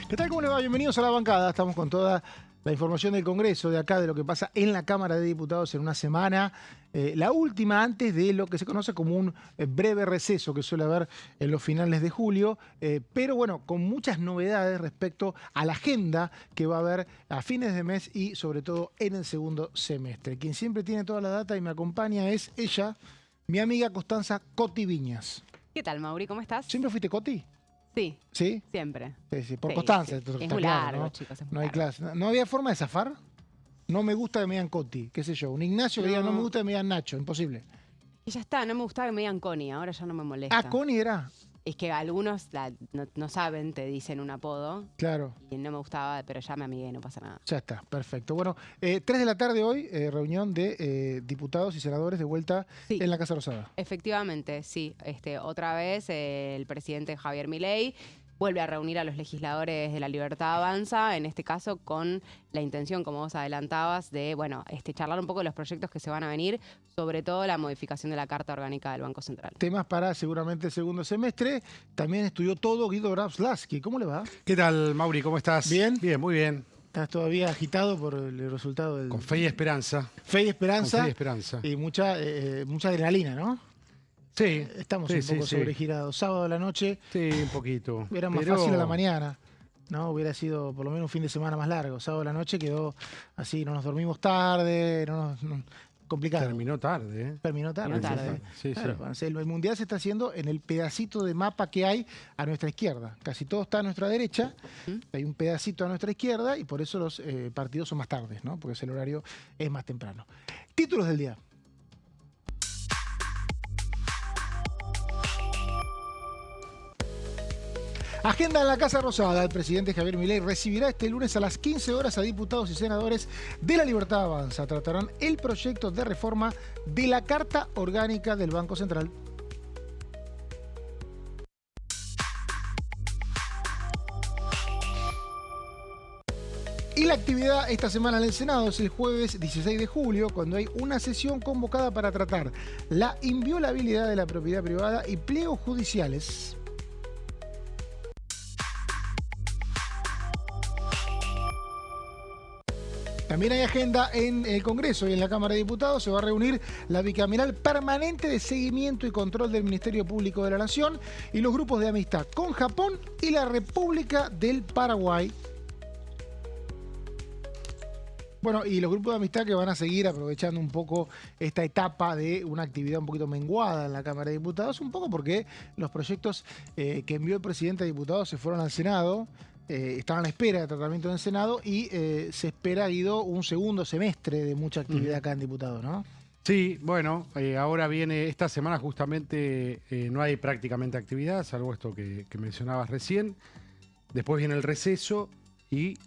¿Qué tal? ¿Cómo les va? Bienvenidos a La Bancada. Estamos con toda la información del Congreso, de acá, de lo que pasa en la Cámara de Diputados en una semana. La última antes de lo que se conoce como un breve receso que suele haber en los finales de julio, pero bueno, con muchas novedades respecto a la agenda que va a haber a fines de mes y sobre todo en el segundo semestre. Quien siempre tiene toda la data y me acompaña es ella, mi amiga Constanza Coti Viñas. ¿Qué tal, Mauri? ¿Cómo estás? ¿Siempre fuiste Coti? Sí. ¿Sí? Siempre. Sí, por Sí, Constanza. sí. Entonces, Es está muy claro, largo, ¿no? chicos. Es muy No hay largo. clase. ¿No había forma de zafar? No me gusta que me digan Coti, qué sé yo. Un Ignacio que diga no me gusta que me digan Nacho, imposible. Y ya está, no me gustaba que me digan Connie, ahora ya no me molesta. Ah, Connie era. Es que algunos no saben, te dicen un apodo. Claro. Y no me gustaba, pero ya me amigué, no pasa nada. Ya está, perfecto. Bueno, 3 de la tarde hoy, reunión de diputados y senadores de vuelta Sí. en la Casa Rosada. Efectivamente, sí. Otra vez el presidente Javier Milei vuelve a reunir a los legisladores de La Libertad Avanza, en este caso con la intención, como vos adelantabas, de charlar un poco de los proyectos que se van a venir, sobre todo la modificación de la Carta Orgánica del Banco Central. Temas para seguramente el segundo semestre. También estudió todo Guido Grabslaski. ¿Cómo le va? ¿Qué tal, Mauri? ¿Cómo estás? ¿Bien? Bien, muy bien. ¿Estás todavía agitado por el resultado del... Con fe y esperanza. Fe y esperanza? Con fe y esperanza. Y mucha adrenalina, ¿no? Sí. Estamos Sí, un poco sí. sobregirados. Sábado a la noche. Sí, un poquito. Era más fácil a la mañana, ¿no? Hubiera sido por lo menos un fin de semana más largo. Sábado a la noche quedó así, no nos dormimos tarde, complicado. Terminó tarde, ¿eh? Terminó tarde. Terminó tarde. Sí, Claro, sí. el Mundial se está haciendo en el pedacito de mapa que hay a nuestra izquierda. Casi todo está a nuestra derecha, hay un pedacito a nuestra izquierda y por eso los partidos son más tardes, ¿no? Porque el horario es más temprano. Títulos del día. Agenda en la Casa Rosada. El presidente Javier Milei recibirá este lunes a las 15 horas a diputados y senadores de La Libertad Avanza. Tratarán el proyecto de reforma de la Carta Orgánica del Banco Central. Y la actividad esta semana en el Senado es el jueves 16 de julio, cuando hay una sesión convocada para tratar la inviolabilidad de la propiedad privada y pliegos judiciales. También hay agenda en el Congreso y en la Cámara de Diputados. Se va a reunir la bicameral permanente de seguimiento y control del Ministerio Público de la Nación y los grupos de amistad con Japón y la República del Paraguay. Bueno, y los grupos de amistad que van a seguir aprovechando un poco esta etapa de una actividad un poquito menguada en la Cámara de Diputados, un poco porque los proyectos que envió el presidente de diputados se fueron al Senado. Estaban a la espera de tratamiento en el Senado y se espera, Guido, un segundo semestre de mucha actividad acá en diputados, ¿no? Sí, bueno, ahora viene, esta semana justamente no hay prácticamente actividad, salvo esto que mencionabas recién. Después viene el receso y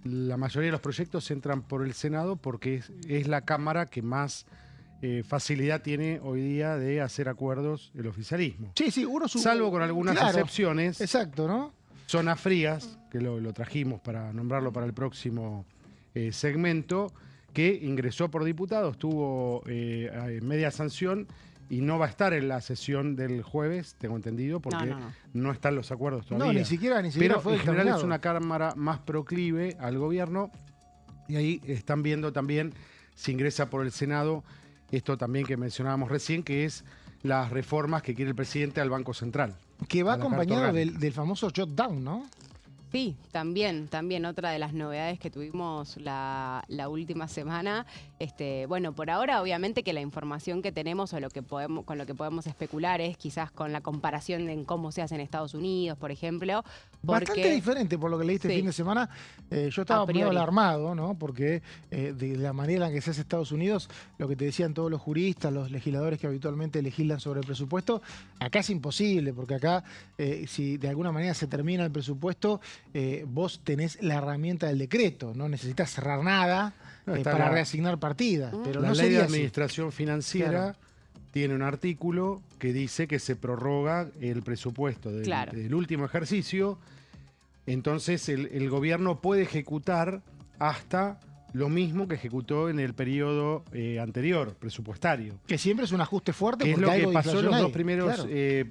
la mayoría de los proyectos entran por el Senado porque es la Cámara que más facilidad tiene hoy día de hacer acuerdos el oficialismo. Sí, Salvo con algunas excepciones. Exacto, ¿no? Zonas frías, que lo trajimos para nombrarlo para el próximo segmento, que ingresó por diputados, tuvo media sanción y no va a estar en la sesión del jueves, tengo entendido, porque no están los acuerdos todavía. No, ni siquiera Pero fue en general determinado. es una cámara más proclive al gobierno y ahí están viendo también si ingresa por el Senado esto también que mencionábamos recién, que es las reformas que quiere el presidente al Banco Central. Que va a la Carta acompañado Orgánica. del famoso shutdown, ¿no? Sí, también otra de las novedades que tuvimos la última semana. Bueno, por ahora obviamente que la información que tenemos o con lo que podemos especular es quizás con la comparación en cómo se hace en Estados Unidos, por ejemplo. Bastante diferente por lo que leíste el fin de semana. Yo estaba muy alarmado, ¿no? Porque de la manera en que se hace Estados Unidos, lo que te decían todos los juristas, los legisladores que habitualmente legislan sobre el presupuesto, acá es imposible, porque acá si de alguna manera se termina el presupuesto, vos tenés la herramienta del decreto, no necesitas cerrar nada para reasignar partidas. Pero la no ley de sería así. administración financiera tiene un artículo que dice que se prorroga el presupuesto del último ejercicio, entonces el gobierno puede ejecutar hasta lo mismo que ejecutó en el periodo anterior, presupuestario. Que siempre es un ajuste fuerte Que es porque lo hay que algo pasó en los inflacionario. dos primeros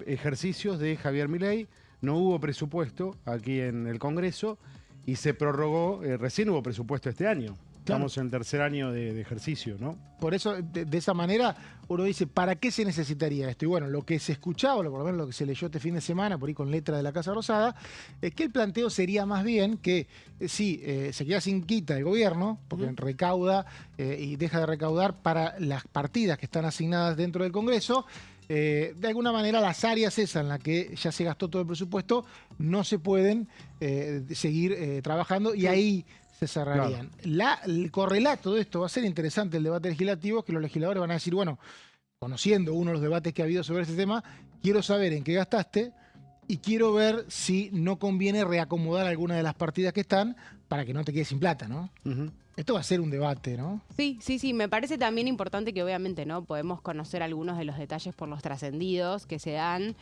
ejercicios de Javier Milei. no hubo presupuesto aquí en el Congreso y se prorrogó, recién hubo presupuesto este año. Estamos en el tercer año de ejercicio, ¿no? Por eso, de esa manera, uno dice, ¿para qué se necesitaría esto? Y bueno, lo que se escuchaba, o por lo menos lo que se leyó este fin de semana, por ahí con letra de la Casa Rosada, es que el planteo sería más bien que, sí, se queda sin quita el gobierno, porque recauda y deja de recaudar para las partidas que están asignadas dentro del Congreso. De alguna manera las áreas esas en las que ya se gastó todo el presupuesto no se pueden seguir trabajando y ahí se cerrarían. Claro. El correlato de esto va a ser interesante, el debate legislativo, que los legisladores van a decir, bueno, conociendo uno de los debates que ha habido sobre este tema, quiero saber en qué gastaste y quiero ver si no conviene reacomodar alguna de las partidas que están para que no te quedes sin plata, ¿no? Esto va a ser un debate, ¿no? Sí. Me parece también importante que obviamente no podemos conocer algunos de los detalles por los trascendidos que se dan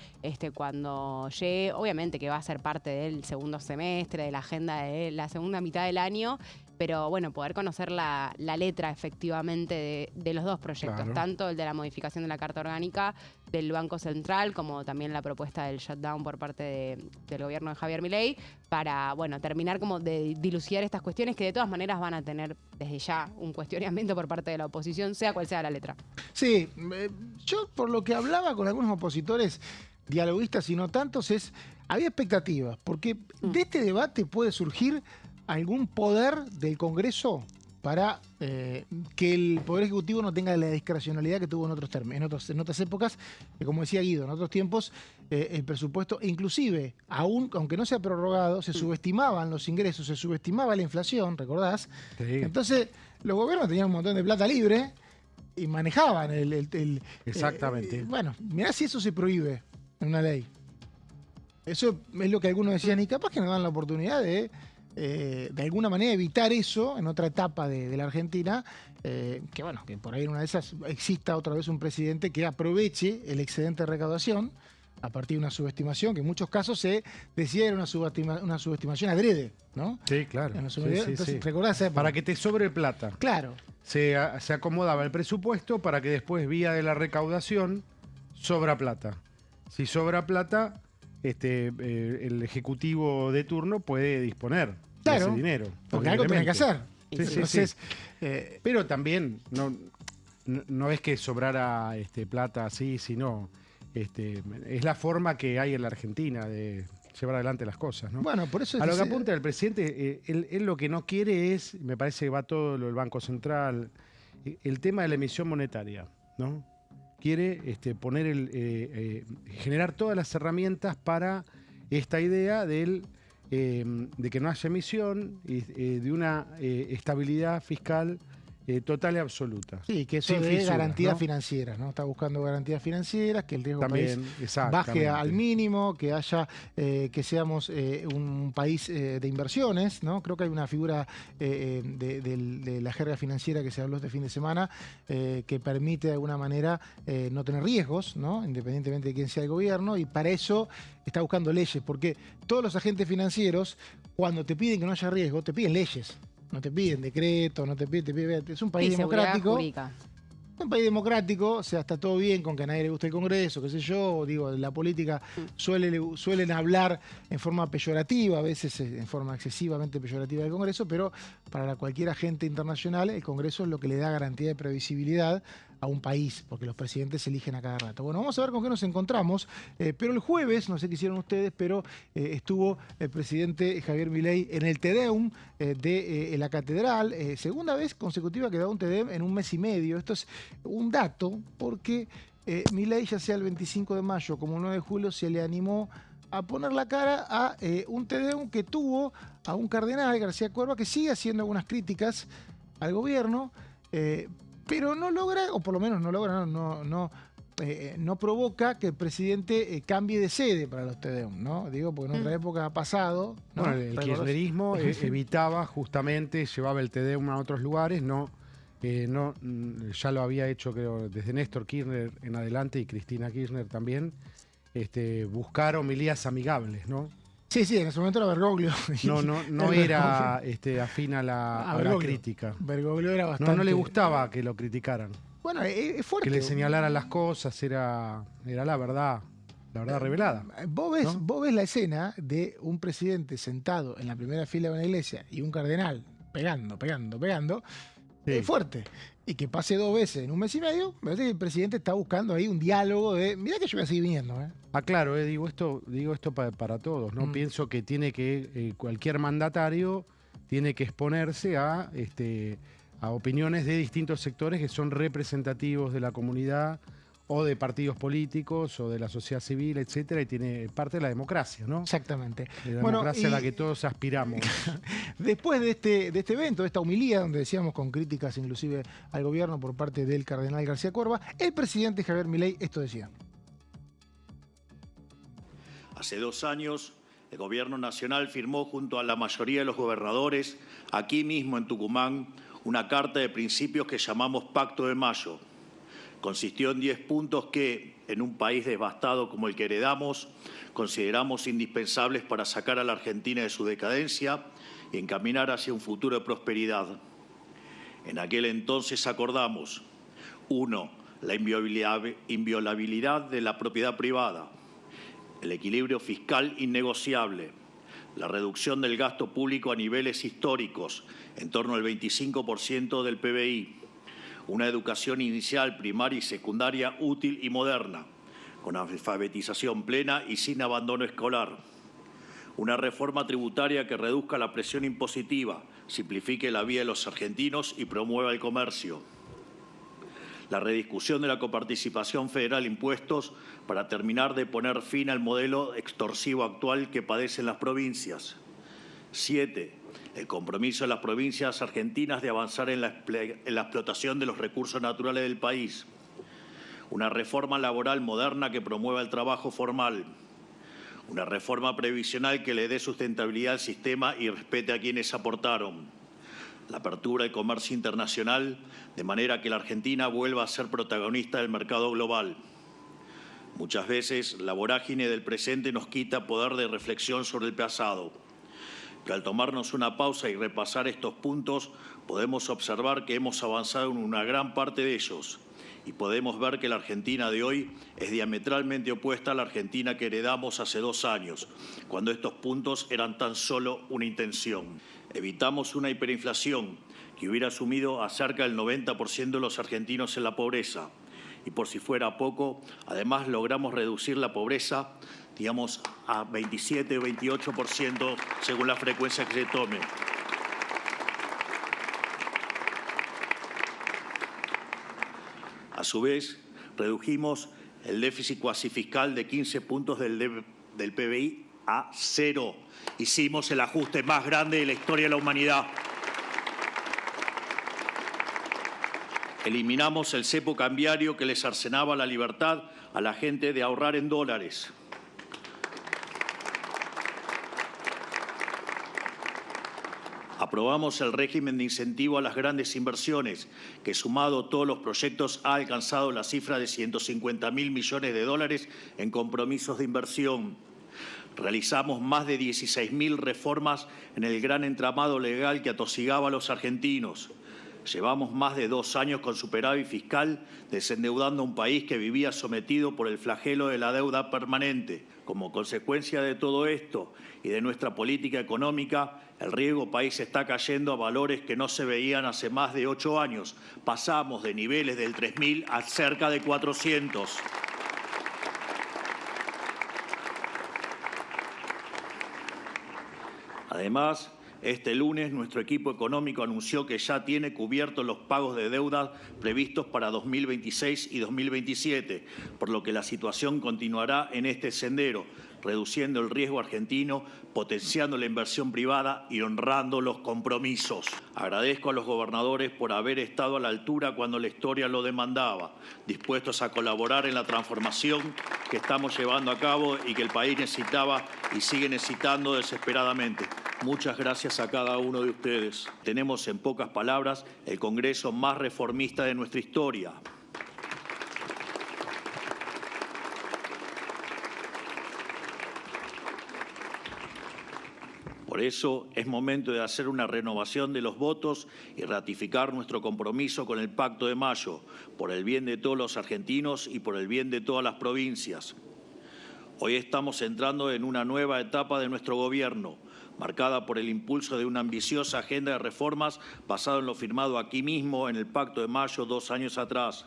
cuando llegue. Obviamente que va a ser parte del segundo semestre, de la agenda de la segunda mitad del año. Pero bueno, poder conocer la letra efectivamente de los dos proyectos, claro. Tanto el de la modificación de la Carta Orgánica del Banco Central como también la propuesta del shutdown por parte del gobierno de Javier Milei para, bueno, terminar como de dilucidar estas cuestiones que de todas maneras van a tener desde ya un cuestionamiento por parte de la oposición, sea cual sea la letra. Sí, yo por lo que hablaba con algunos opositores, dialoguistas y no tantos, había expectativas, porque de este debate puede surgir algún poder del Congreso para que el Poder Ejecutivo no tenga la discrecionalidad que tuvo en otras épocas, que como decía Guido, en otros tiempos el presupuesto, inclusive, aunque no se ha prorrogado, se subestimaban los ingresos, se subestimaba la inflación, ¿recordás? Sí. Entonces, los gobiernos tenían un montón de plata libre y manejaban Exactamente. Bueno, mirá si eso se prohíbe en una ley. Eso es lo que algunos decían, y capaz que nos dan la oportunidad de alguna manera evitar eso en otra etapa de la Argentina, que bueno, que por ahí en una de esas exista otra vez un presidente que aproveche el excedente de recaudación a partir de una subestimación, que en muchos casos se decía era una subestimación adrede, ¿no? Sí, claro. Entonces, ¿recordás? Para que te sobre plata. Claro. Se acomodaba el presupuesto para que después, vía de la recaudación, sobra plata. Si sobra plata, el ejecutivo de turno puede disponer de ese dinero. Porque algo tiene que hacer. Entonces, pero también no es que sobrara plata así, sino es la forma que hay en la Argentina de llevar adelante las cosas, ¿no? Bueno, por eso a lo que apunta el presidente, él lo que no quiere es, me parece que va todo lo del Banco Central, el tema de la emisión monetaria, ¿no? Quiere poner generar todas las herramientas para esta idea de que no haya emisión y de una estabilidad fiscal total y absoluta. Sí, que eso de garantías financieras, ¿no? Está buscando garantías financieras, que el riesgo también, país baje al mínimo, que haya, que seamos un país de inversiones, ¿no? Creo que hay una figura de la jerga financiera que se habló este fin de semana, que permite de alguna manera no tener riesgos, ¿no? Independientemente de quién sea el gobierno, y para eso está buscando leyes, porque todos los agentes financieros, cuando te piden que no haya riesgo, te piden leyes. No te piden decreto, no te piden... Es un país democrático. Es un país democrático, o sea, está todo bien con que a nadie le guste el Congreso, qué sé yo, digo, la política suelen hablar en forma peyorativa, a veces en forma excesivamente peyorativa del Congreso, pero para cualquier agente internacional el Congreso es lo que le da garantía de previsibilidad a un país, porque los presidentes se eligen a cada rato. Bueno, vamos a ver con qué nos encontramos, pero el jueves, no sé qué hicieron ustedes, pero estuvo el presidente Javier Milei en el Te Deum de la Catedral, segunda vez consecutiva que da un Te Deum en un mes y medio. Esto es un dato, porque Milei, ya sea el 25 de mayo como el 9 de julio, se le animó a poner la cara a un Te Deum que tuvo a un cardenal, García Cuerva, que sigue haciendo algunas críticas al gobierno, pero no logra, o por lo menos no logra, no provoca que el presidente cambie de sede para los Te Deum, ¿no? Digo, porque en otra época ha pasado, ¿no? Bueno, el kirchnerismo evitaba justamente, llevaba el Te Deum a otros lugares, ya lo había hecho, creo, desde Néstor Kirchner en adelante y Cristina Kirchner también, buscar homilías amigables, ¿no? Sí, en ese momento era Bergoglio. No era afín a la crítica. Bergoglio era bastante... No le gustaba que lo criticaran. Bueno, es fuerte. Que le señalaran las cosas, era la verdad. la verdad, revelada. Vos ves la escena de un presidente sentado en la primera fila de una iglesia y un cardenal pegando, Sí. fuerte. Y que pase 2 veces en un mes y medio, me parece que el presidente está buscando ahí un diálogo de, mirá que yo voy a seguir viniendo. Claro, digo esto para todos, ¿no? Pienso que tiene que, cualquier mandatario tiene que exponerse a opiniones de distintos sectores que son representativos de la comunidad o de partidos políticos o de la sociedad civil, etcétera, y tiene parte de la democracia, ¿no? Exactamente. De la democracia a la que todos aspiramos. Después de este evento, de esta homilía, donde decíamos con críticas inclusive al gobierno por parte del cardenal García Corba, el presidente Javier Milei esto decía. Hace 2 años, el gobierno nacional firmó junto a la mayoría de los gobernadores, aquí mismo en Tucumán, una carta de principios que llamamos Pacto de Mayo. Consistió en 10 puntos que, en un país devastado como el que heredamos, consideramos indispensables para sacar a la Argentina de su decadencia y encaminar hacia un futuro de prosperidad. En aquel entonces acordamos: 1. La inviolabilidad de la propiedad privada, el equilibrio fiscal innegociable, la reducción del gasto público a niveles históricos, en torno al 25% del PBI, una educación inicial, primaria y secundaria útil y moderna, con alfabetización plena y sin abandono escolar, una reforma tributaria que reduzca la presión impositiva, simplifique la vida de los argentinos y promueva el comercio, la rediscusión de la coparticipación federal en impuestos para terminar de poner fin al modelo extorsivo actual que padecen las provincias. 7. El compromiso de las provincias argentinas de avanzar en la explotación de los recursos naturales del país. Una reforma laboral moderna que promueva el trabajo formal. Una reforma previsional que le dé sustentabilidad al sistema y respete a quienes aportaron. La apertura del comercio internacional, de manera que la Argentina vuelva a ser protagonista del mercado global. Muchas veces la vorágine del presente nos quita poder de reflexión sobre el pasado. Que al tomarnos una pausa y repasar estos puntos, podemos observar que hemos avanzado en una gran parte de ellos y podemos ver que la Argentina de hoy es diametralmente opuesta a la Argentina que heredamos hace 2 años, cuando estos puntos eran tan solo una intención. Evitamos una hiperinflación que hubiera sumido a cerca del 90% de los argentinos en la pobreza. Y por si fuera poco, además logramos reducir la pobreza, digamos, a 27 o 28% según la frecuencia que se tome. A su vez, redujimos el déficit cuasi fiscal de 15 puntos del PBI a 0. Hicimos el ajuste más grande de la historia de la humanidad. Eliminamos el cepo cambiario que les cercenaba la libertad a la gente de ahorrar en dólares. Aprobamos el régimen de incentivo a las grandes inversiones, que sumado a todos los proyectos ha alcanzado la cifra de 150.000 millones de dólares en compromisos de inversión. Realizamos más de 16.000 reformas en el gran entramado legal que atosigaba a los argentinos. Llevamos más de 2 años con superávit fiscal, desendeudando a un país que vivía sometido por el flagelo de la deuda permanente. Como consecuencia de todo esto y de nuestra política económica, el riesgo país está cayendo a valores que no se veían hace más de 8 años. Pasamos de niveles del 3.000 a cerca de 400. Además, este lunes nuestro equipo económico anunció que ya tiene cubiertos los pagos de deuda previstos para 2026 y 2027, por lo que la situación continuará en este sendero, reduciendo el riesgo argentino, potenciando la inversión privada y honrando los compromisos. Agradezco a los gobernadores por haber estado a la altura cuando la historia lo demandaba, dispuestos a colaborar en la transformación que estamos llevando a cabo y que el país necesitaba y sigue necesitando desesperadamente. Muchas gracias a cada uno de ustedes. Tenemos, en pocas palabras, el Congreso más reformista de nuestra historia. Por eso es momento de hacer una renovación de los votos y ratificar nuestro compromiso con el Pacto de Mayo, por el bien de todos los argentinos y por el bien de todas las provincias. Hoy estamos entrando en una nueva etapa de nuestro gobierno, marcada por el impulso de una ambiciosa agenda de reformas basada en lo firmado aquí mismo en el Pacto de Mayo 2 años atrás.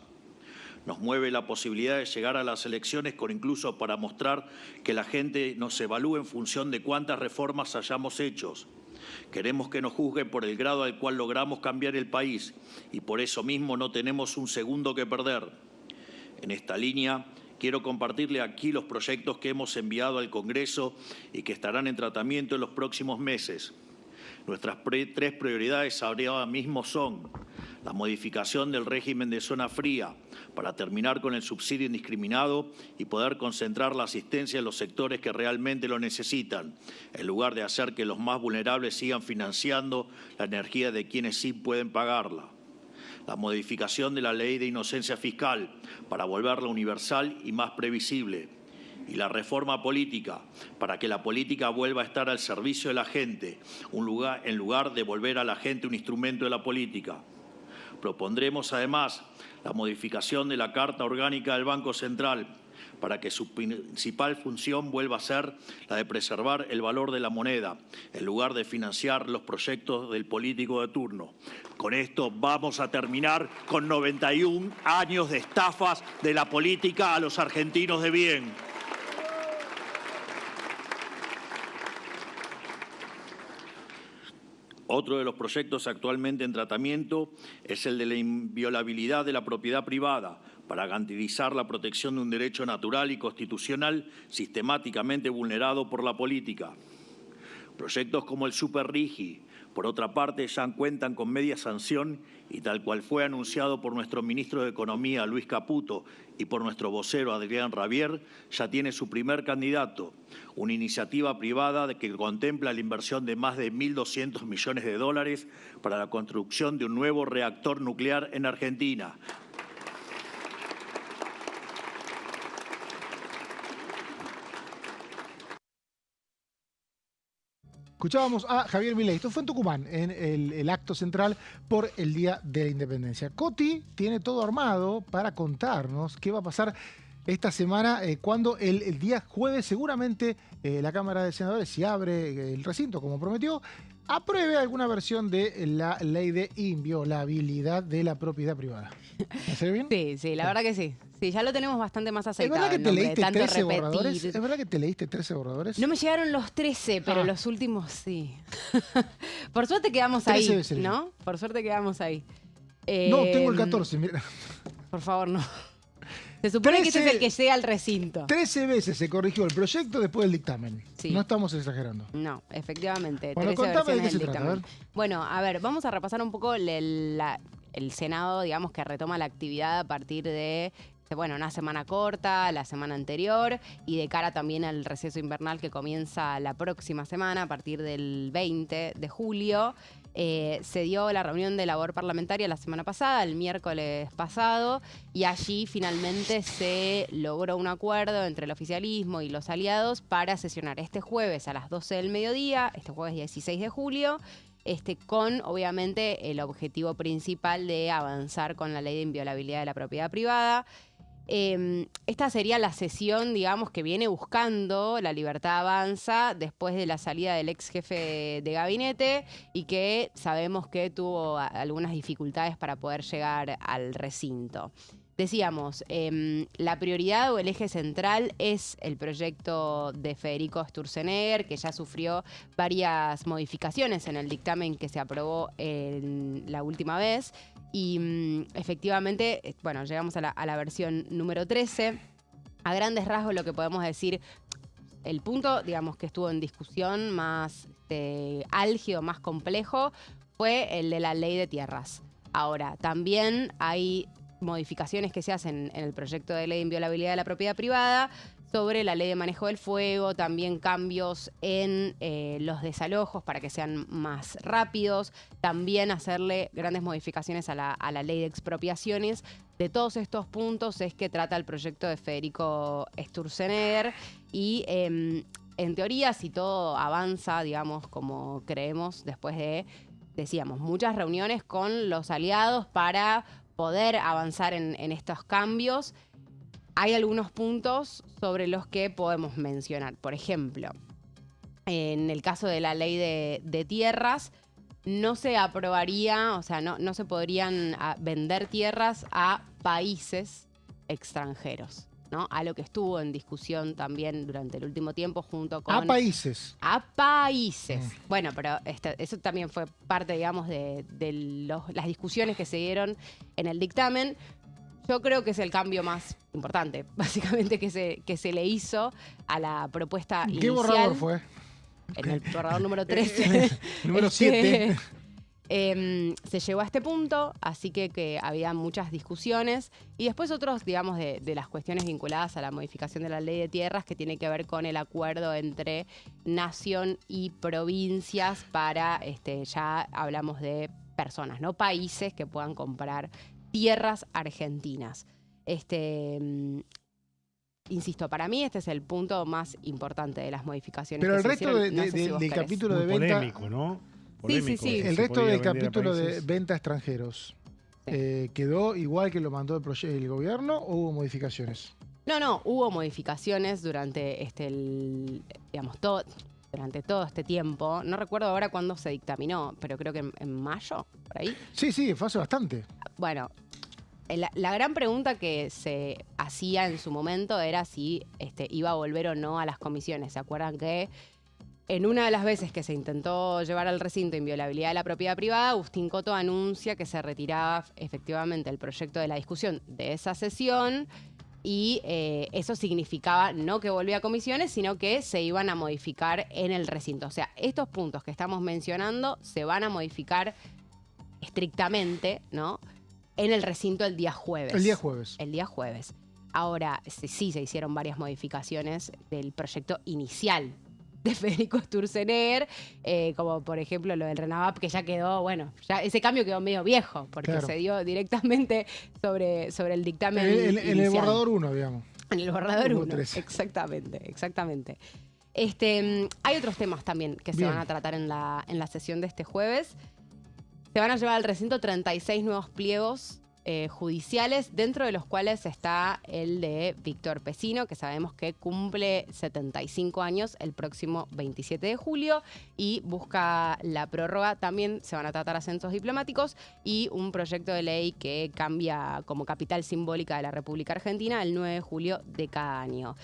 Nos mueve la posibilidad de llegar a las elecciones con incluso para mostrar que la gente nos evalúe en función de cuántas reformas hayamos hecho. Queremos que nos juzguen por el grado al cual logramos cambiar el país y por eso mismo no tenemos un segundo que perder. En esta línea, quiero compartirle aquí los proyectos que hemos enviado al Congreso y que estarán en tratamiento en los próximos meses. Nuestras tres prioridades ahora mismo son la modificación del régimen de zona fría para terminar con el subsidio indiscriminado y poder concentrar la asistencia en los sectores que realmente lo necesitan, en lugar de hacer que los más vulnerables sigan financiando la energía de quienes sí pueden pagarla. La modificación de la ley de inocencia fiscal para volverla universal y más previsible. Y la reforma política para que la política vuelva a estar al servicio de la gente, en lugar de volver a la gente un instrumento de la política. Propondremos además la modificación de la Carta Orgánica del Banco Central para que su principal función vuelva a ser la de preservar el valor de la moneda, en lugar de financiar los proyectos del político de turno. Con esto vamos a terminar con 91 años de estafas de la política a los argentinos de bien. Otro de los proyectos actualmente en tratamiento es el de la inviolabilidad de la propiedad privada para garantizar la protección de un derecho natural y constitucional sistemáticamente vulnerado por la política. Proyectos como el Superrigi, por otra parte, ya cuentan con media sanción y tal cual fue anunciado por nuestro ministro de Economía, Luis Caputo, y por nuestro vocero, Adrián Rabier, ya tiene su primer candidato, una iniciativa privada que contempla la inversión de más de 1.200 millones de dólares para la construcción de un nuevo reactor nuclear en Argentina. Escuchábamos a Javier Milei. Esto fue en Tucumán, en el acto central por el Día de la Independencia. Coti tiene todo armado para contarnos qué va a pasar esta semana cuando el día jueves seguramente la Cámara de Senadores, si abre el recinto como prometió, apruebe alguna versión de la ley de inviolabilidad de la propiedad privada. ¿Me sale bien? Sí, sí, la verdad que sí. Sí, ya lo tenemos bastante más aceitado. ¿Es verdad que te leíste tanto 13 repetir. borradores? ¿Es verdad que te leíste 13 borradores? No me llegaron los 13, pero los últimos sí. Por suerte quedamos 13 ahí, veces ¿no? Por suerte quedamos ahí. No, tengo el 14, mira. Por favor, no. Se supone que ese es el que llega al recinto. 13 veces se corrigió el proyecto después del dictamen. Sí. No estamos exagerando. No, efectivamente. Bueno, 13 contame de qué versiones se del trata, a dictamen. Bueno, a ver, vamos a repasar un poco el Senado, digamos, que retoma la actividad a partir de, bueno, una semana corta, la semana anterior, y de cara también al receso invernal que comienza la próxima semana, a partir del 20 de julio. Se dio la reunión de labor parlamentaria la semana pasada, el miércoles pasado, y allí finalmente se logró un acuerdo entre el oficialismo y los aliados para sesionar este jueves a las 12 del mediodía, este jueves 16 de julio, con obviamente el objetivo principal de avanzar con la ley de inviolabilidad de la propiedad privada. Esta sería la sesión, digamos, que viene buscando La Libertad Avanza después de la salida del ex jefe de gabinete y que sabemos que tuvo algunas dificultades para poder llegar al recinto. Decíamos, la prioridad o el eje central es el proyecto de Federico Sturzenegger, que ya sufrió varias modificaciones en el dictamen que se aprobó la última vez. Y efectivamente, bueno, llegamos a la versión número 13. A grandes rasgos lo que podemos decir, el punto, digamos, que estuvo en discusión más álgido, más complejo, fue el de la ley de tierras. Ahora, también hay modificaciones que se hacen en el proyecto de ley de inviolabilidad de la propiedad privada sobre la ley de manejo del fuego, también cambios en los desalojos para que sean más rápidos, también hacerle grandes modificaciones a la ley de expropiaciones. De todos estos puntos es que trata el proyecto de Federico Sturzenegger y en teoría, si todo avanza, digamos, como creemos, después de, decíamos, muchas reuniones con los aliados para poder avanzar en estos cambios, hay algunos puntos sobre los que podemos mencionar. Por ejemplo, en el caso de la ley de tierras, no se aprobaría, o sea, no se podrían vender tierras a países extranjeros, ¿no? A lo que estuvo en discusión también durante el último tiempo junto con... A países. A países. Bueno, pero eso también fue parte, digamos, de las discusiones que se dieron en el dictamen. Yo creo que es el cambio más importante, básicamente, que se le hizo a la propuesta inicial. ¿Qué borrador fue? En el borrador número 13. Número 7. Se llegó a este punto, así que había muchas discusiones. Y después otros, digamos, de las cuestiones vinculadas a la modificación de la ley de tierras, que tiene que ver con el acuerdo entre nación y provincias para, ya hablamos de personas, ¿no? Países que puedan comprar tierras argentinas. Insisto, para mí este es el punto más importante de las modificaciones. Pero el que se resto hicieron. No sé si vos del querés. capítulo de Muy venta... polémico, ¿no? Sí. El resto del capítulo de países. venta a extranjeros, ¿quedó igual que lo mandó el gobierno o hubo modificaciones? No, hubo modificaciones durante durante todo este tiempo. No recuerdo ahora cuándo se dictaminó, pero creo que en mayo, por ahí. Sí, fue hace bastante. Bueno, la gran pregunta que se hacía en su momento era si iba a volver o no a las comisiones. ¿Se acuerdan que en una de las veces que se intentó llevar al recinto inviolabilidad de la propiedad privada, Agustín Coto anuncia que se retiraba efectivamente el proyecto de la discusión de esa sesión? Y eso significaba no que volvía a comisiones, sino que se iban a modificar en el recinto. O sea, estos puntos que estamos mencionando se van a modificar estrictamente, ¿no?, en el recinto el día jueves. El día jueves. El día jueves. Ahora, sí se hicieron varias modificaciones del proyecto inicial de Federico Sturzenegger, como por ejemplo lo del RENAVAP, que ya quedó, bueno, ya ese cambio quedó medio viejo, porque claro, se dio directamente sobre el dictamen en inicial. el borrador 1, digamos. En el borrador 1, 13. exactamente. Hay otros temas también que se van a tratar en la sesión de este jueves. Se van a llevar al recinto 36 nuevos pliegos judiciales, dentro de los cuales está el de Víctor Pesino, que sabemos que cumple 75 años el próximo 27 de julio y busca la prórroga. También se van a tratar ascensos diplomáticos y un proyecto de ley que cambia como capital simbólica de la República Argentina el 9 de julio de cada año.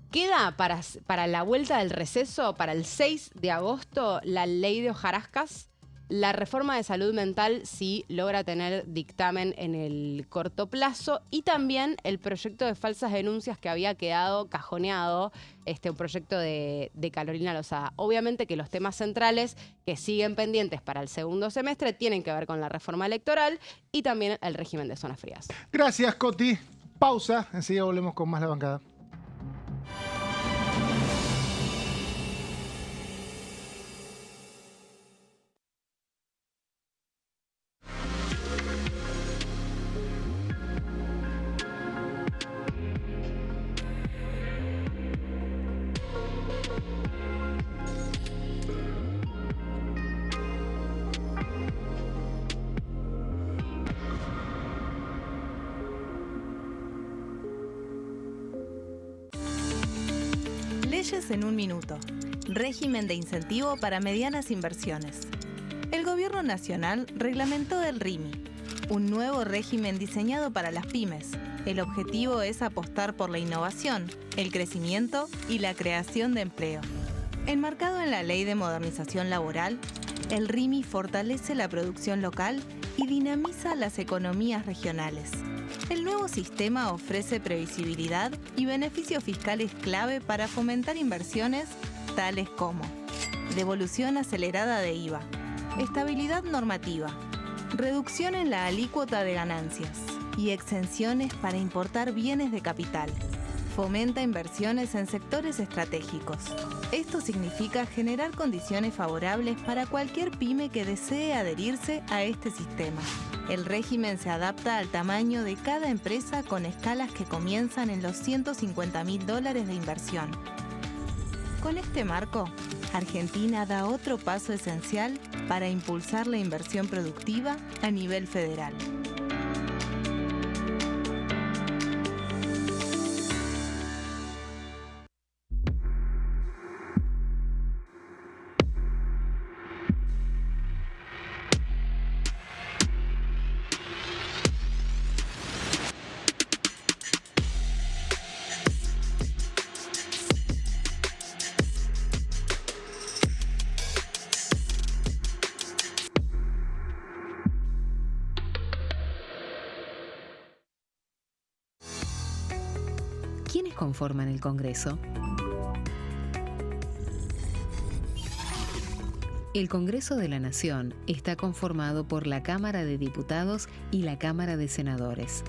Queda para la vuelta del receso, para el 6 de agosto, la ley de hojarascas. La reforma de salud mental sí logra tener dictamen en el corto plazo, y también el proyecto de falsas denuncias que había quedado cajoneado, un proyecto de Carolina Lozada. Obviamente que los temas centrales que siguen pendientes para el segundo semestre tienen que ver con la reforma electoral y también el régimen de zonas frías. Gracias, Coti. Pausa, enseguida volvemos con más La Bancada. Leyes en un minuto. Régimen de incentivo para medianas inversiones. El Gobierno Nacional reglamentó el RIMI, un nuevo régimen diseñado para las pymes. El objetivo es apostar por la innovación, el crecimiento y la creación de empleo. Enmarcado en la Ley de Modernización Laboral, el RIMI fortalece la producción local y dinamiza las economías regionales. El nuevo sistema ofrece previsibilidad y beneficios fiscales clave para fomentar inversiones tales como devolución acelerada de IVA, estabilidad normativa, reducción en la alícuota de ganancias y exenciones para importar bienes de capital. Fomenta inversiones en sectores estratégicos. Esto significa generar condiciones favorables para cualquier pyme que desee adherirse a este sistema. El régimen se adapta al tamaño de cada empresa con escalas que comienzan en los $150.000 de inversión. Con este marco, Argentina da otro paso esencial para impulsar la inversión productiva a nivel federal. conforman el Congreso? El Congreso de la Nación está conformado por la Cámara de Diputados y la Cámara de Senadores.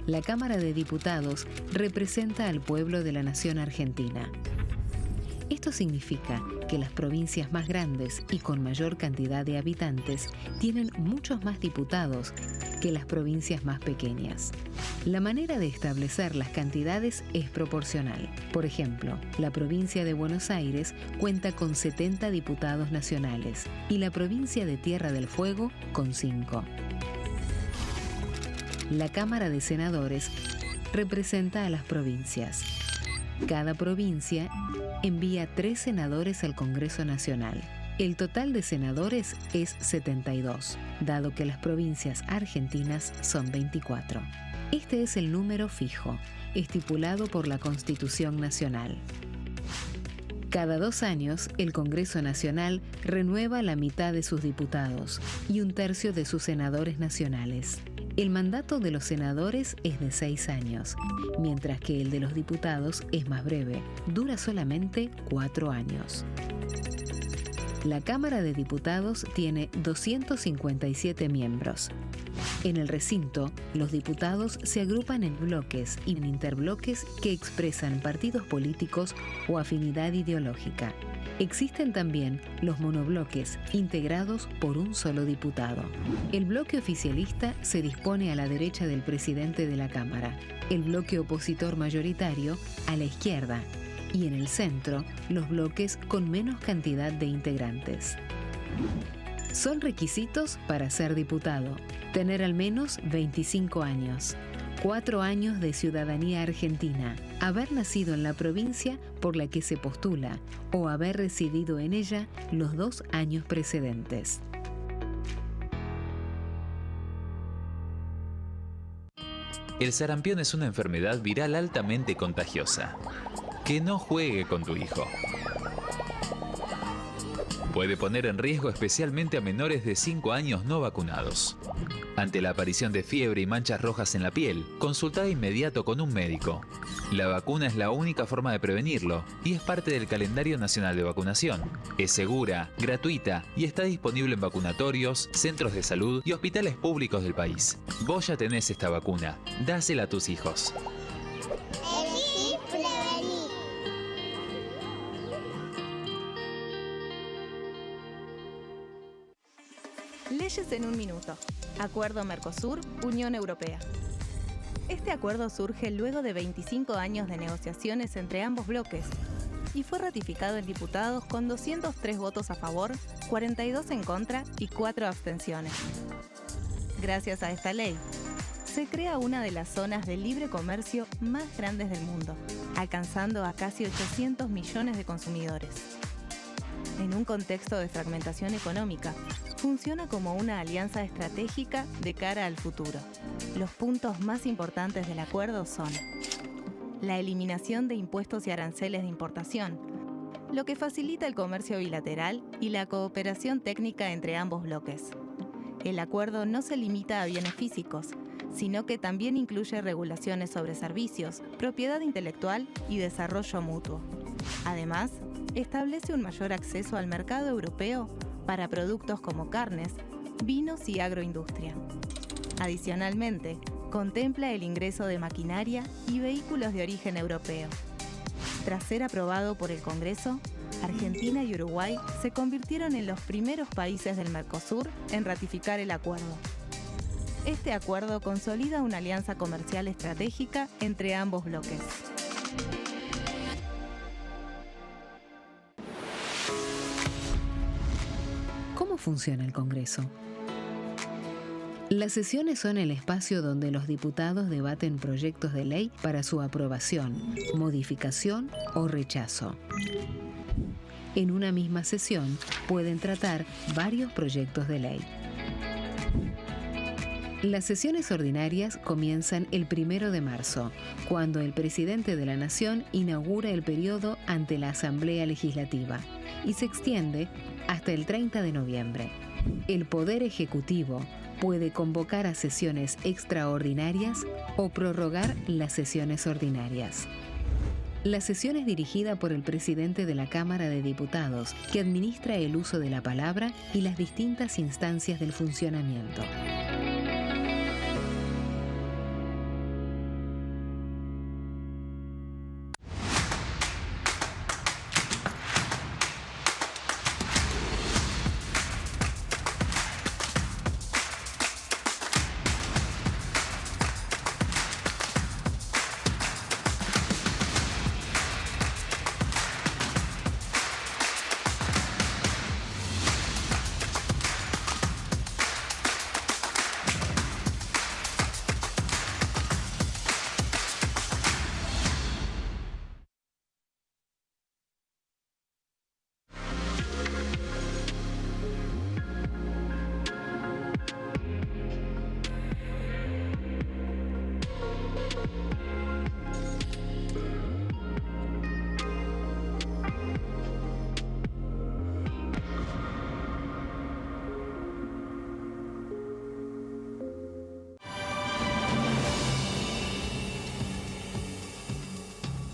La Cámara de Diputados representa al pueblo de la nación argentina. Esto significa que las provincias más grandes y con mayor cantidad de habitantes tienen muchos más diputados que las provincias más pequeñas. La manera de establecer las cantidades es proporcional. Por ejemplo, la provincia de Buenos Aires cuenta con 70 diputados nacionales y la provincia de Tierra del Fuego con 5. La Cámara de Senadores representa a las provincias. Cada provincia envía 3 senadores al Congreso Nacional. El total de senadores es 72, dado que las provincias argentinas son 24. Este es el número fijo, estipulado por la Constitución Nacional. Cada 2 años, el Congreso Nacional renueva la mitad de sus diputados y 1/3 de sus senadores nacionales. El mandato de los senadores es de 6 años, mientras que el de los diputados es más breve, dura solamente 4 años. La Cámara de Diputados tiene 257 miembros. En el recinto, los diputados se agrupan en bloques y en interbloques que expresan partidos políticos o afinidad ideológica. Existen también los monobloques, integrados por un solo diputado. El bloque oficialista se dispone a la derecha del presidente de la Cámara, el bloque opositor mayoritario a la izquierda, y en el centro, los bloques con menos cantidad de integrantes. Son requisitos para ser diputado: tener al menos 25 años, 4 años de ciudadanía argentina, haber nacido en la provincia por la que se postula o haber residido en ella los 2 años precedentes. El sarampión es una enfermedad viral altamente contagiosa. Que no juegue con tu hijo. Puede poner en riesgo especialmente a menores de 5 años no vacunados. Ante la aparición de fiebre y manchas rojas en la piel, consulta de inmediato con un médico. La vacuna es la única forma de prevenirlo y es parte del calendario nacional de vacunación. Es segura, gratuita y está disponible en vacunatorios, centros de salud y hospitales públicos del país. Vos ya tenés esta vacuna. Dásela a tus hijos. Leyes en un minuto. Acuerdo Mercosur-Unión Europea. Este acuerdo surge luego de 25 años de negociaciones entre ambos bloques y fue ratificado en diputados con 203 votos a favor, 42 en contra y 4 abstenciones. Gracias a esta ley, se crea una de las zonas de libre comercio más grandes del mundo, alcanzando a casi 800 millones de consumidores. En un contexto de fragmentación económica, funciona como una alianza estratégica de cara al futuro. Los puntos más importantes del acuerdo son: la eliminación de impuestos y aranceles de importación, lo que facilita el comercio bilateral y la cooperación técnica entre ambos bloques. El acuerdo no se limita a bienes físicos, sino que también incluye regulaciones sobre servicios, propiedad intelectual y desarrollo mutuo. Además, establece un mayor acceso al mercado europeo para productos como carnes, vinos y agroindustria. Adicionalmente, contempla el ingreso de maquinaria y vehículos de origen europeo. Tras ser aprobado por el Congreso, Argentina y Uruguay se convirtieron en los primeros países del Mercosur en ratificar el acuerdo. Este acuerdo consolida una alianza comercial estratégica entre ambos bloques. ¿Cómo funciona el Congreso? Las sesiones son el espacio donde los diputados debaten proyectos de ley para su aprobación, modificación o rechazo. En una misma sesión pueden tratar varios proyectos de ley. Las sesiones ordinarias comienzan el 1 de marzo, cuando el presidente de la Nación inaugura el periodo ante la Asamblea Legislativa y se extiende hasta el 30 de noviembre. El Poder Ejecutivo puede convocar a sesiones extraordinarias o prorrogar las sesiones ordinarias. La sesión es dirigida por el presidente de la Cámara de Diputados, que administra el uso de la palabra y las distintas instancias del funcionamiento.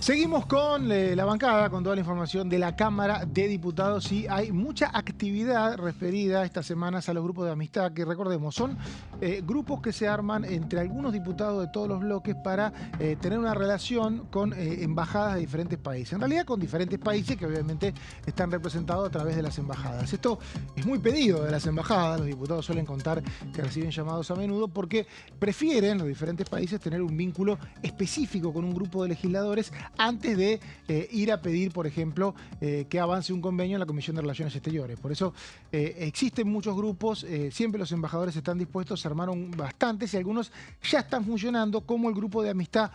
Seguimos con la bancada, con toda la información de la Cámara de Diputados, y hay mucha actividad referida estas semanas a los grupos de amistad, que recordemos, son grupos que se arman entre algunos diputados de todos los bloques para tener una relación con embajadas de diferentes países. En realidad con diferentes países que obviamente están representados a través de las embajadas. Esto es muy pedido de las embajadas, los diputados suelen contar que reciben llamados a menudo porque prefieren los diferentes países tener un vínculo específico con un grupo de legisladores antes de ir a pedir, por ejemplo, que avance un convenio en la Comisión de Relaciones Exteriores. Por eso existen muchos grupos, siempre los embajadores están dispuestos, se armaron bastantes y algunos ya están funcionando, como el grupo de amistad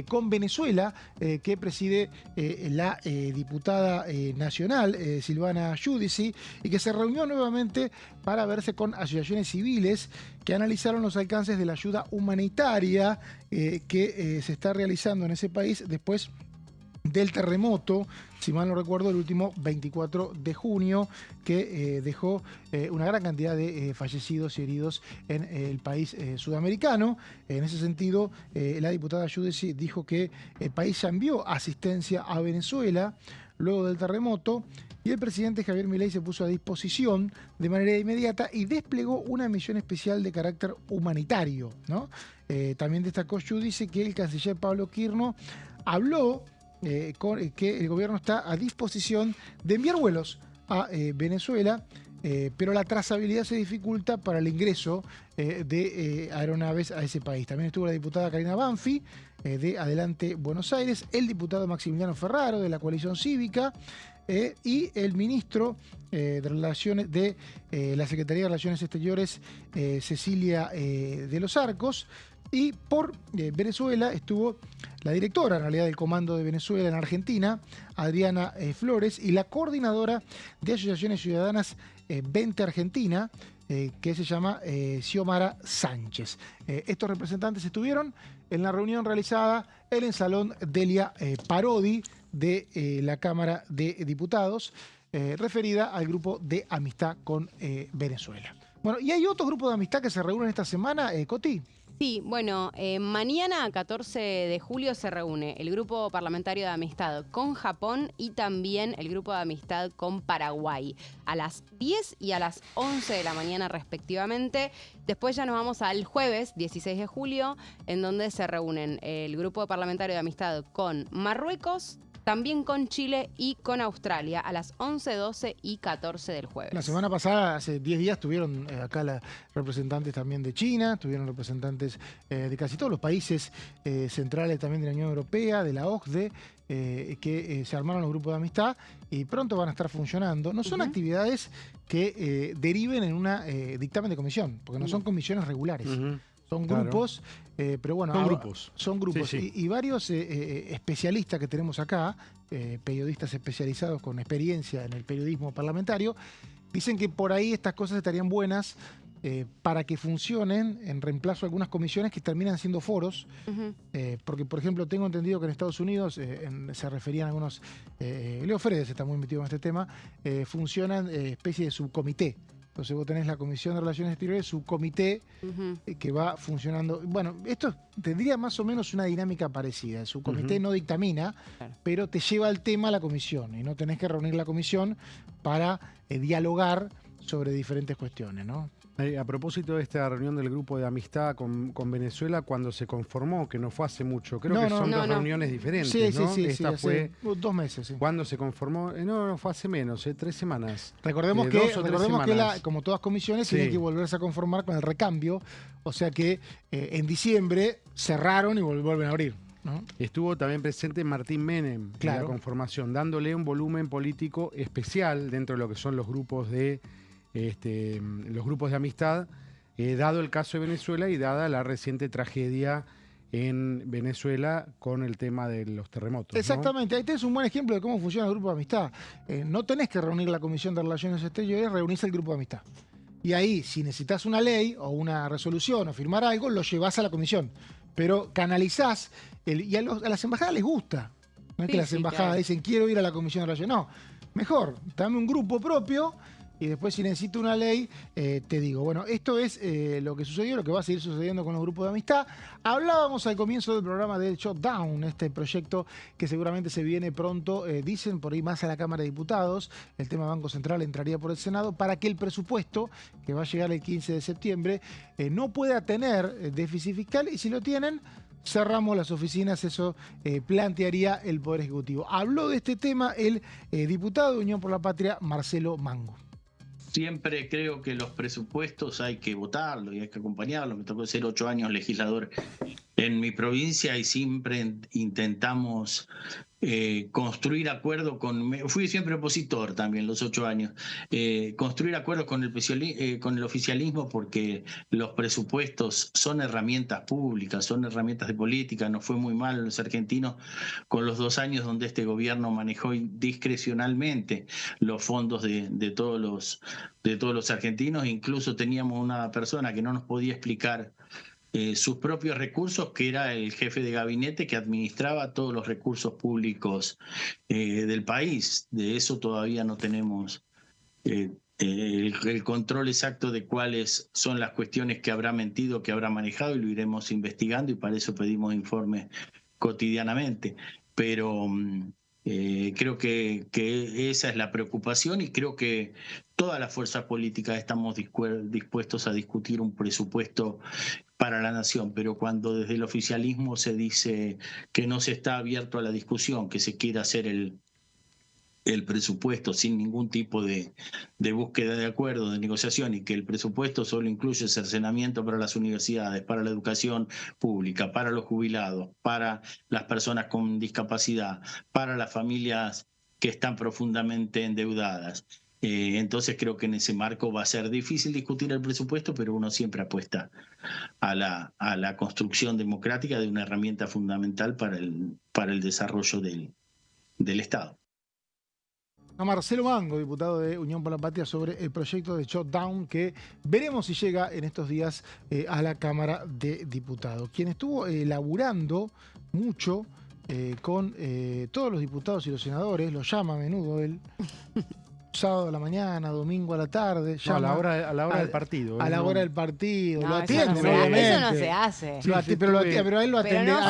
con Venezuela, que preside la diputada nacional Silvana Giudici, y que se reunió nuevamente para verse con asociaciones civiles que analizaron los alcances de la ayuda humanitaria que se está realizando en ese país después del terremoto, si mal no recuerdo, el último 24 de junio, que dejó una gran cantidad de fallecidos y heridos en el país sudamericano. En ese sentido, la diputada Giudici dijo que el país ya envió asistencia a Venezuela luego del terremoto, y el presidente Javier Milei se puso a disposición de manera inmediata y desplegó una misión especial de carácter humanitario, ¿no? También destacó Giudici que el canciller Pablo Quirno habló que el gobierno está a disposición de enviar vuelos a Venezuela, pero la trazabilidad se dificulta para el ingreso de aeronaves a ese país. También estuvo la diputada Karina Banfi, de Adelante Buenos Aires, el diputado Maximiliano Ferraro, de la Coalición Cívica, y el ministro de Relaciones de la Secretaría de Relaciones Exteriores, Cecilia de los Arcos. Y por Venezuela estuvo la directora, en realidad, del Comando de Venezuela en Argentina, Adriana Flores, y la coordinadora de Asociaciones Ciudadanas Vente Argentina, que se llama Xiomara Sánchez. Estos representantes estuvieron en la reunión realizada en el Salón Delia Parodi de la Cámara de Diputados, referida al grupo de amistad con Venezuela. Bueno, y hay otro grupo de amistad que se reúnen esta semana, Coti. Sí, bueno, mañana, 14 de julio, se reúne el Grupo Parlamentario de Amistad con Japón y también el Grupo de Amistad con Paraguay, a las 10 y a las 11 de la mañana respectivamente. Después ya nos vamos al jueves, 16 de julio, en donde se reúnen el Grupo Parlamentario de Amistad con Marruecos, también con Chile y con Australia a las 11, 12 y 14 del jueves. La semana pasada, hace 10 días, estuvieron acá representantes también de China, estuvieron representantes de casi todos los países centrales también de la Unión Europea, de la OCDE, que se armaron los grupos de amistad y pronto van a estar funcionando. No son actividades que deriven en una dictamen de comisión, porque no son comisiones regulares. Son grupos, pero bueno, son grupos. Sí. Y varios especialistas que tenemos acá, periodistas especializados con experiencia en el periodismo parlamentario, dicen que por ahí estas cosas estarían buenas para que funcionen en reemplazo a algunas comisiones que terminan siendo foros, porque, por ejemplo, tengo entendido que en Estados Unidos, se referían a algunos, Leo Fredes está muy metido en este tema, funcionan especie de subcomité Entonces vos tenés la Comisión de Relaciones Exteriores, su comité que va funcionando. Bueno, esto tendría más o menos una dinámica parecida. Su comité no dictamina, pero te lleva el tema a la comisión y no tenés que reunir la comisión para dialogar sobre diferentes cuestiones, ¿no? A propósito de esta reunión del grupo de amistad con Venezuela, cuando se conformó, que no fue hace mucho, creo que son dos reuniones diferentes, sí, ¿no? Sí, esta fue 2 meses. Sí. ¿Cuándo se conformó? No, fue hace menos, 3 semanas. Recordemos que como todas comisiones, tienen que volverse a conformar con el recambio, o sea que en diciembre cerraron y vuelven a abrir, ¿no? Estuvo también presente Martín Menem en la conformación, dándole un volumen político especial dentro de lo que son los grupos de amistad, dado el caso de Venezuela y dada la reciente tragedia en Venezuela con el tema de los terremotos. Exactamente, ahí tenés un buen ejemplo de cómo funciona el grupo de amistad. No tenés que reunir la Comisión de Relaciones Exteriores, reunís el grupo de amistad. Y ahí, si necesitas una ley o una resolución o firmar algo, lo llevás a la comisión. Pero canalizás, y a las embajadas les gusta. No es que las embajadas dicen, quiero ir a la Comisión de Relaciones. No, mejor, dame un grupo propio. Y después, si necesito una ley, te digo. Bueno, esto es lo que sucedió, lo que va a seguir sucediendo con los grupos de amistad. Hablábamos al comienzo del programa del Shutdown, este proyecto que seguramente se viene pronto, dicen por ahí más a la Cámara de Diputados. El tema Banco Central entraría por el Senado para que el presupuesto, que va a llegar el 15 de septiembre, no pueda tener déficit fiscal. Y si lo tienen, cerramos las oficinas, eso plantearía el Poder Ejecutivo. Habló de este tema el diputado de Unión por la Patria, Marcelo Mango. Siempre creo que los presupuestos hay que votarlos y hay que acompañarlos. Me tocó ser 8 años legislador en mi provincia y siempre intentamos construir acuerdos fui siempre opositor también los 8 años, construir acuerdos con el oficialismo porque los presupuestos son herramientas públicas, son herramientas de política. Nos fue muy mal los argentinos con los 2 años donde este gobierno manejó discrecionalmente los fondos de todos los argentinos. Incluso teníamos una persona que no nos podía explicar sus propios recursos, que era el jefe de gabinete que administraba todos los recursos públicos del país. De eso todavía no tenemos el control exacto de cuáles son las cuestiones que habrá mentido, que habrá manejado, y lo iremos investigando, y para eso pedimos informes cotidianamente. Pero creo que esa es la preocupación, y creo que todas las fuerzas políticas estamos dispuestos a discutir un presupuesto para la nación, pero cuando desde el oficialismo se dice que no se está abierto a la discusión, que se quiere hacer el presupuesto sin ningún tipo de búsqueda de acuerdo, de negociación, y que el presupuesto solo incluye cercenamiento para las universidades, para la educación pública, para los jubilados, para las personas con discapacidad, para las familias que están profundamente endeudadas. Entonces creo que en ese marco va a ser difícil discutir el presupuesto, pero uno siempre apuesta a la construcción democrática de una herramienta fundamental para el desarrollo del Estado. A Marcelo Mango, diputado de Unión por la Patria, sobre el proyecto de Shutdown que veremos si llega en estos días a la Cámara de Diputados. Quien estuvo laburando mucho con todos los diputados y los senadores, lo llama a menudo él. Sábado a la mañana, domingo a la tarde. No, a la hora del partido. A la hora del partido. No, lo atienden, eso no obviamente. Eso no se hace. Sí, pero a él lo atiende. No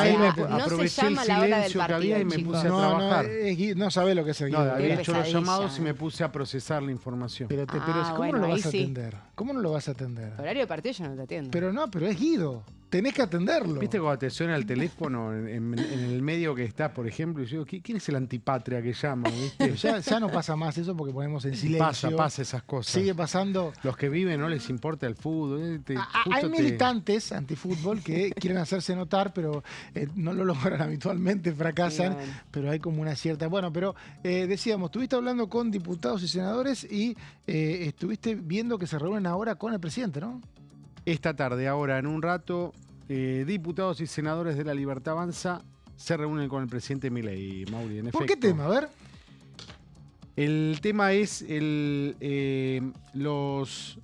se llama a la hora del partido, y me puse a trabajar. No sabés lo que es el guido. Había hecho los llamados y me puse a procesar la información. Pero ¿cómo no lo vas a atender? ¿Cómo no lo vas a atender? Horario de partido yo no te atiendo. Pero es Guido. Tenés que atenderlo. ¿Viste cuando te suena el teléfono en el medio que estás, por ejemplo? Y yo digo, ¿quién es el antipatria que llama? ¿Viste? Ya no pasa más eso porque ponemos en silencio. Pasa esas cosas. Sigue pasando. Los que viven no les importa el fútbol. Hay militantes antifútbol que quieren hacerse notar, pero no lo logran habitualmente, fracasan. Bien. Pero hay como una cierta... Bueno, pero decíamos, estuviste hablando con diputados y senadores y estuviste viendo que se reúnen ahora con el presidente, ¿no? Esta tarde, ahora en un rato, diputados y senadores de La Libertad Avanza se reúnen con el presidente Milei, Mauri, en efecto. ¿Por qué tema? A ver. El tema es los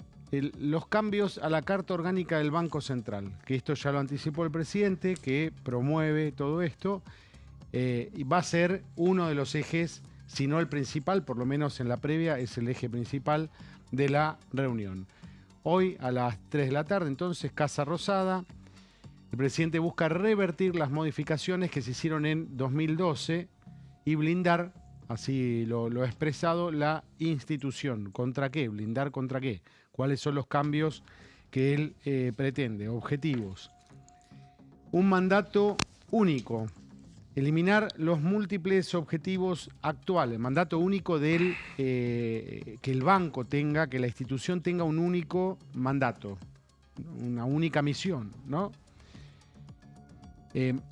cambios a la Carta Orgánica del Banco Central, que esto ya lo anticipó el presidente, que promueve todo esto, y va a ser uno de los ejes si no el principal, por lo menos en la previa, es el eje principal de la reunión. Hoy a las 3 de la tarde, entonces, Casa Rosada. El presidente busca revertir las modificaciones que se hicieron en 2012 y blindar, así lo ha expresado, la institución. ¿Contra qué? ¿Blindar contra qué? ¿Cuáles son los cambios que él pretende? Objetivos. Un mandato único. Eliminar los múltiples objetivos actuales. Mandato único del que el banco tenga, que la institución tenga un único mandato, una única misión, ¿no?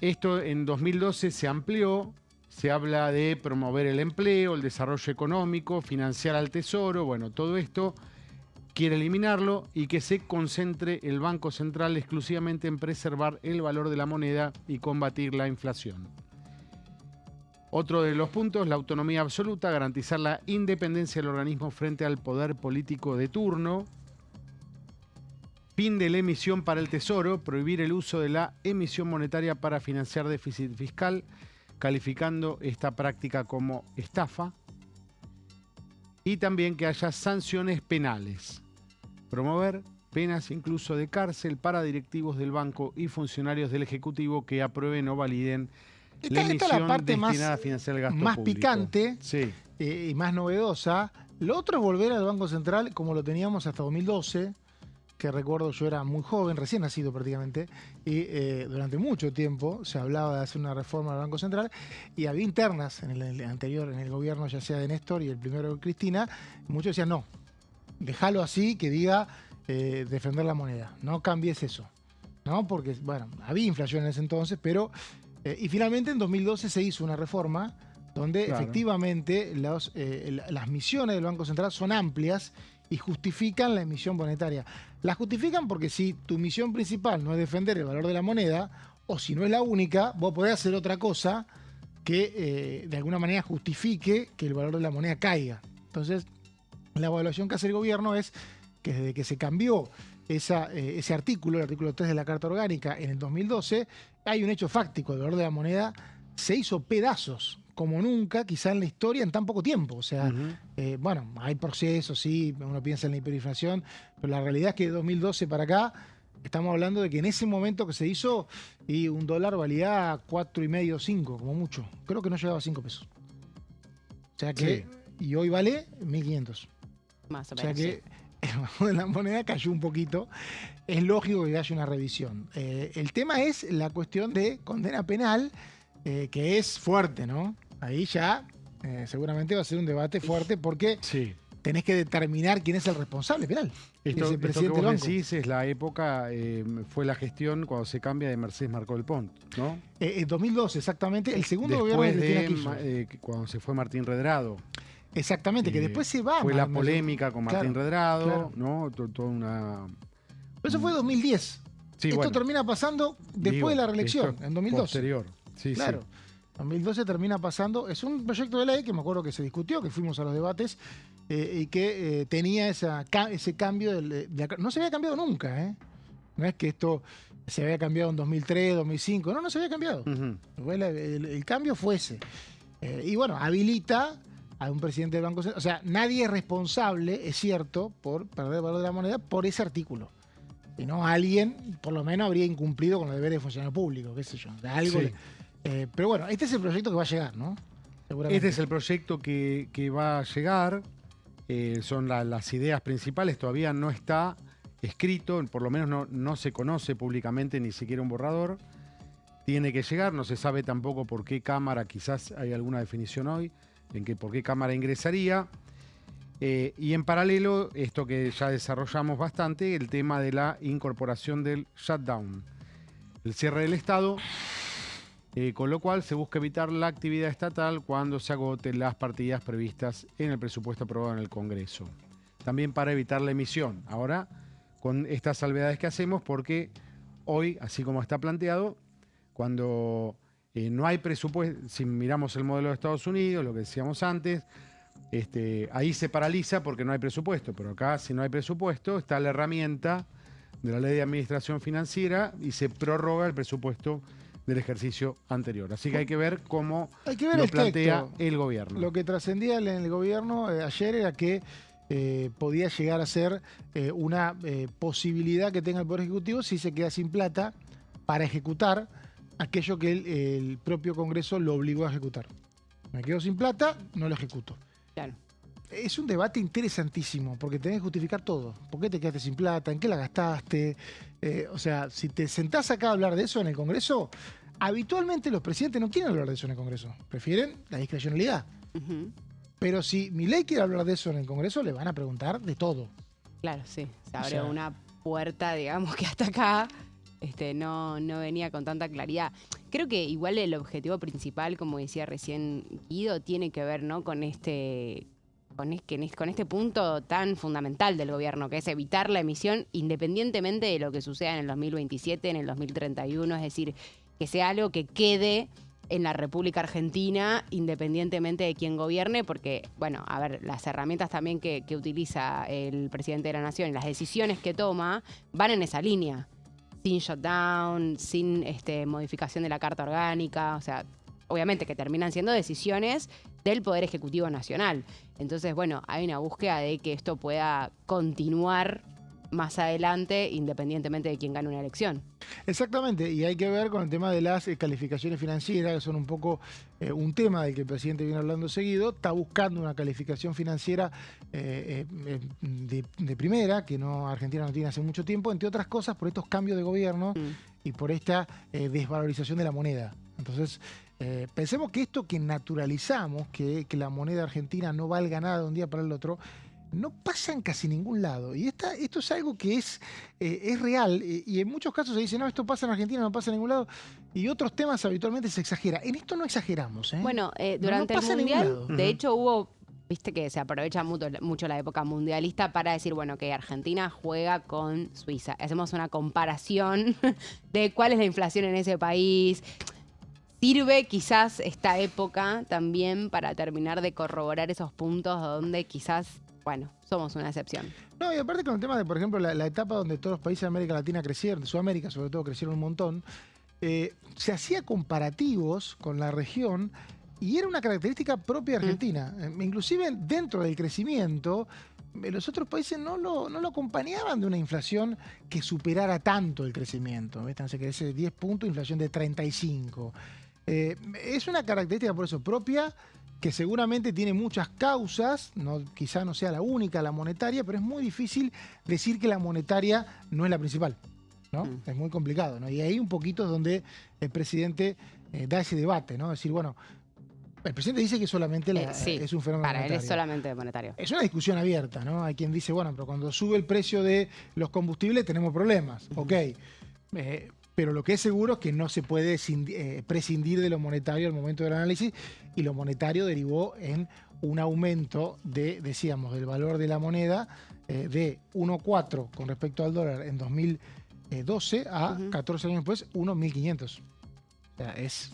Esto en 2012 se amplió, se habla de promover el empleo, el desarrollo económico, financiar al Tesoro, bueno, todo esto quiere eliminarlo y que se concentre el Banco Central exclusivamente en preservar el valor de la moneda y combatir la inflación. Otro de los puntos, la autonomía absoluta, garantizar la independencia del organismo frente al poder político de turno. Fin de la emisión para el Tesoro, prohibir el uso de la emisión monetaria para financiar déficit fiscal, calificando esta práctica como estafa. Y también que haya sanciones penales. Promover penas incluso de cárcel para directivos del banco y funcionarios del Ejecutivo que aprueben o validen la emisión destinada a financiar el gasto más público. Picante Sí. Y más novedosa. Lo otro es volver al Banco Central como lo teníamos hasta 2012, que recuerdo yo era muy joven, recién nacido prácticamente, y durante mucho tiempo se hablaba de hacer una reforma del Banco Central y había internas en el anterior, en el gobierno ya sea de Néstor y el primero de Cristina, muchos decían no, déjalo así, que diga defender la moneda, no cambies eso, ¿no? Porque, bueno, había inflación en ese entonces, pero... y finalmente en 2012 se hizo una reforma donde efectivamente las misiones del Banco Central son amplias y justifican la emisión monetaria. La justifican porque si tu misión principal no es defender el valor de la moneda, o si no es la única, vos podés hacer otra cosa que de alguna manera justifique que el valor de la moneda caiga. Entonces, la evaluación que hace el gobierno es que desde que se cambió ese artículo, el artículo 3 de la Carta Orgánica en el 2012, hay un hecho fáctico, el valor de la moneda se hizo pedazos, como nunca, quizá en la historia, en tan poco tiempo. O sea, bueno, hay procesos, sí, uno piensa en la hiperinflación, pero la realidad es que de 2012 para acá, estamos hablando de que en ese momento que se hizo, y un dólar valía 4,5, 5, como mucho. Creo que no llegaba a 5 pesos. O sea que, y hoy vale 1.500. Más o O sea menos, que el valor de la moneda cayó un poquito. Es lógico que haya una revisión. El tema es la cuestión de condena penal, que es fuerte, ¿no? Ahí ya seguramente va a ser un debate fuerte porque tenés que determinar quién es el responsable penal. Esto, es el presidente que vos del banco. decís es la época, fue la gestión cuando se cambia de Mercedes Marcó del Pont, ¿no? En 2012, exactamente, el segundo Después gobierno de Cristina Kirchner. cuando se fue Martín Redrado. Exactamente, que después se va. Fue la polémica con Martín Redrado, claro. ¿no? Toda una... Pero eso fue 2010. Sí, esto bueno, termina pasando después de la reelección, en 2012. Posterior. Sí, claro. sí. 2012 termina pasando. Es un proyecto de ley que me acuerdo que se discutió, que fuimos a los debates, y que tenía ese cambio. No se había cambiado nunca, ¿eh? No es que esto se había cambiado en 2003, 2005. No se había cambiado. El cambio fue ese. Y bueno, habilita a un presidente del Banco Central. O sea, nadie es responsable, es cierto, por perder el valor de la moneda por ese artículo. Si no, alguien, por lo menos, habría incumplido con los deberes de funcionario público, qué sé yo. O sea, algo. Sí. Pero bueno, este es el proyecto que va a llegar, ¿no? Seguramente. Este es el proyecto que va a llegar. Son las ideas principales. Todavía no está escrito, por lo menos no se conoce públicamente ni siquiera un borrador. Tiene que llegar, no se sabe tampoco por qué Cámara, quizás hay alguna definición hoy, por qué Cámara ingresaría. Y en paralelo, esto que ya desarrollamos bastante, el tema de la incorporación del shutdown, el cierre del Estado, con lo cual se busca evitar la actividad estatal cuando se agoten las partidas previstas en el presupuesto aprobado en el Congreso. También para evitar la emisión. Ahora, con estas salvedades que hacemos, porque hoy, así como está planteado, cuando no hay presupuesto, si miramos el modelo de Estados Unidos, lo que decíamos antes, ahí se paraliza porque no hay presupuesto, pero acá si no hay presupuesto está la herramienta de la Ley de Administración Financiera y se prorroga el presupuesto del ejercicio anterior. Así que hay que ver cómo Hay que ver lo el plantea texto. el gobierno. Lo que trascendía en el gobierno ayer era que podía llegar a ser una posibilidad que tenga el Poder Ejecutivo si se queda sin plata para ejecutar aquello que el propio Congreso lo obligó a ejecutar. Me quedo sin plata, no lo ejecuto. Claro. Es un debate interesantísimo, porque tenés que justificar todo. ¿Por qué te quedaste sin plata? ¿En qué la gastaste? O sea, si te sentás acá a hablar de eso en el Congreso, habitualmente los presidentes no quieren hablar de eso en el Congreso. Prefieren la discrecionalidad. Ujú. Pero si Milei quiere hablar de eso en el Congreso, le van a preguntar de todo. Claro, sí. Se abre sea- una puerta, digamos, que hasta acá no venía con tanta claridad. Creo que igual el objetivo principal, como decía recién Guido, tiene que ver, ¿no?, con este punto tan fundamental del gobierno, que es evitar la emisión independientemente de lo que suceda en el 2027, en el 2031, es decir, que sea algo que quede en la República Argentina, independientemente de quién gobierne, porque, bueno, a ver, las herramientas también que utiliza el presidente de la Nación y las decisiones que toma van en esa línea, sin shutdown, sin modificación de la Carta Orgánica, o sea, obviamente que terminan siendo decisiones del Poder Ejecutivo Nacional. Entonces, bueno, hay una búsqueda de que esto pueda continuar más adelante, independientemente de quién gane una elección. Exactamente, y hay que ver con el tema de las calificaciones financieras, que son un poco un tema del que el presidente viene hablando seguido. Está buscando una calificación financiera de primera, que Argentina no tiene hace mucho tiempo, entre otras cosas por estos cambios de gobierno y por esta desvalorización de la moneda. Entonces, pensemos que esto que naturalizamos, que la moneda argentina no valga nada de un día para el otro, no pasa en casi ningún lado. Y esto es algo que es real. Y en muchos casos se dice, no, esto pasa en Argentina, no pasa en ningún lado. Y otros temas habitualmente se exagera. En esto no exageramos. Bueno, durante no pasa el en ningún Mundial, lado. de hecho, hubo, viste que se aprovecha mucho la época mundialista para decir, bueno, que Argentina juega con Suiza. Hacemos una comparación de cuál es la inflación en ese país. Sirve quizás esta época también para terminar de corroborar esos puntos donde quizás, bueno, somos una excepción. No, y aparte con el tema de, por ejemplo, la etapa donde todos los países de América Latina crecieron, de Sudamérica sobre todo, crecieron un montón, se hacía comparativos con la región y era una característica propia de Argentina. Inclusive dentro del crecimiento, los otros países no lo acompañaban de una inflación que superara tanto el crecimiento. ¿Ves? No sé, que ese 10 puntos, inflación de 35. Es una característica por eso propia, que seguramente tiene muchas causas, quizá no sea la única, la monetaria, pero es muy difícil decir que la monetaria no es la principal, ¿no? Es muy complicado, ¿no? Y ahí un poquito es donde el presidente da ese debate, ¿no? Decir, bueno, el presidente dice que solamente Sí, es un fenómeno para él monetario. es solamente monetario. Es una discusión abierta, ¿no? Hay quien dice, bueno, pero cuando sube el precio de los combustibles tenemos problemas, ok. Pero lo que es seguro es que no se puede prescindir de lo monetario al momento del análisis, y lo monetario derivó en un aumento decíamos, del valor de la moneda de 1,4 con respecto al dólar en 2012 a 14 años después, 1,1500. O sea, es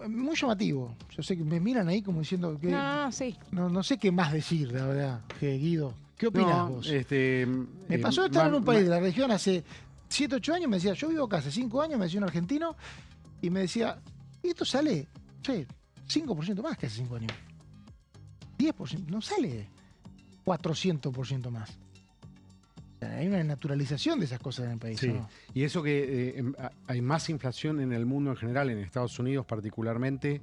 muy llamativo. Yo sé que me miran ahí como diciendo que Sí. no sé qué más decir, la verdad, Guido. ¿Qué opinas vos? Me pasó de estar en un país de la región hace 7, 8 años, me decía, yo vivo acá hace 5 años, me decía un argentino, y me decía, y esto sale, 5% más que hace 5 años. 10%, no sale 400% más. O sea, hay una naturalización de esas cosas en el país, Sí. ¿no? Y eso que hay más inflación en el mundo en general, en Estados Unidos particularmente,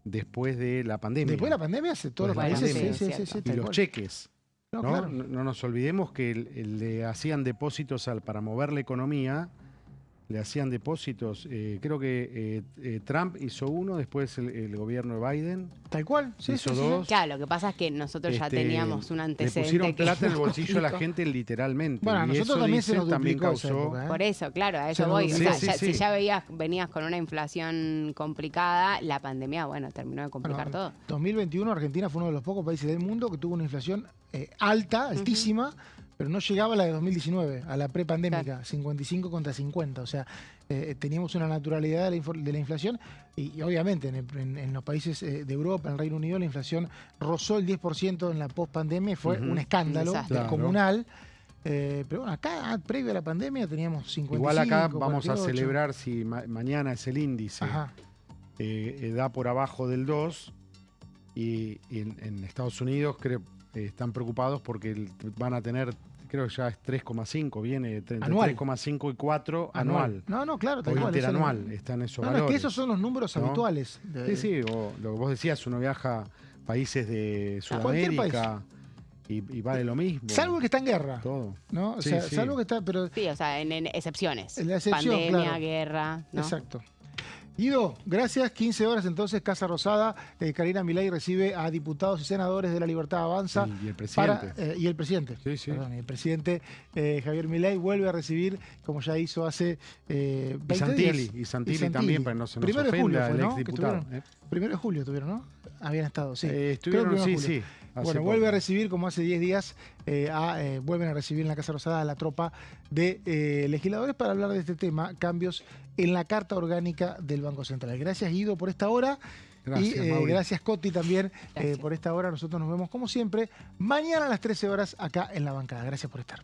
después de la pandemia. Después de la pandemia, todos los Después de la países, pandemia. sí, Y tal los cual. cheques. No, ¿no? claro. No nos olvidemos que le hacían depósitos para mover la economía, le hacían depósitos, creo que Trump hizo uno, después el gobierno de Biden Tal cual, hizo dos. Claro, lo que pasa es que nosotros ya teníamos un Le antecedente. pusieron que plata en el nos bolsillo a la complicó. gente literalmente. Bueno, a y nosotros eso también se dicen, nos también duplicó esa causó. época, ¿eh? Por eso, claro, a eso Se voy. O nos sea, duplicó. si Sí. ya venías con una inflación complicada, la pandemia, bueno, terminó de complicar todo. 2021 Argentina fue uno de los pocos países del mundo que tuvo una inflación altísima, pero no llegaba a la de 2019, a la prepandémica, 55 contra 50. O sea, teníamos una naturalidad de la inflación y obviamente en los países de Europa, en el Reino Unido, la inflación rozó el 10% en la pospandemia y fue un escándalo Un desastre. descomunal. Pero bueno, acá, previo a la pandemia, teníamos 55. Igual acá vamos 48. a celebrar si mañana es el índice. Ajá. Da por abajo del 2 y en Estados Unidos están preocupados porque van a tener, creo que ya es 3,5, viene entre Anual. 3,5 y 4 anual. No, claro, tal O cual. eso interanual, están esos no, valores. es que esos son los números ¿no? habituales. Sí, o lo que vos decías, uno viaja a países de cualquier Sudamérica y vale lo mismo. Salvo el que está en guerra. Todo. ¿No? O Sí, sea, sí. salvo que está, pero Sí, o sea, en excepciones. En la excepción, Pandemia, claro. guerra, ¿no? Exacto. Guido, gracias. 15 horas entonces, Casa Rosada. Karina Milei recibe a diputados y senadores de La Libertad Avanza. Sí, y el presidente. Y el presidente. Sí, sí. Perdón, y el presidente Javier Milei vuelve a recibir, como ya hizo hace 20 días. Y Santilli también, para que no se nos Primero de julio ofenda fue, el ¿no? Que exdiputado. estuvieron. Primero de julio estuvieron, ¿no? Habían estado, sí. Estuvieron, Creo que primero de sí, julio. sí. hace Bueno, poco. vuelve a recibir, como hace 10 días, vuelven a recibir en la Casa Rosada a la tropa de legisladores para hablar de este tema, cambios en la Carta Orgánica del Banco Central. Gracias, Guido, por esta hora. Gracias, y Mauri. gracias, Coti, también Gracias. por esta hora. Nosotros nos vemos, como siempre, mañana a las 13 horas acá en La Bancada. Gracias por estar.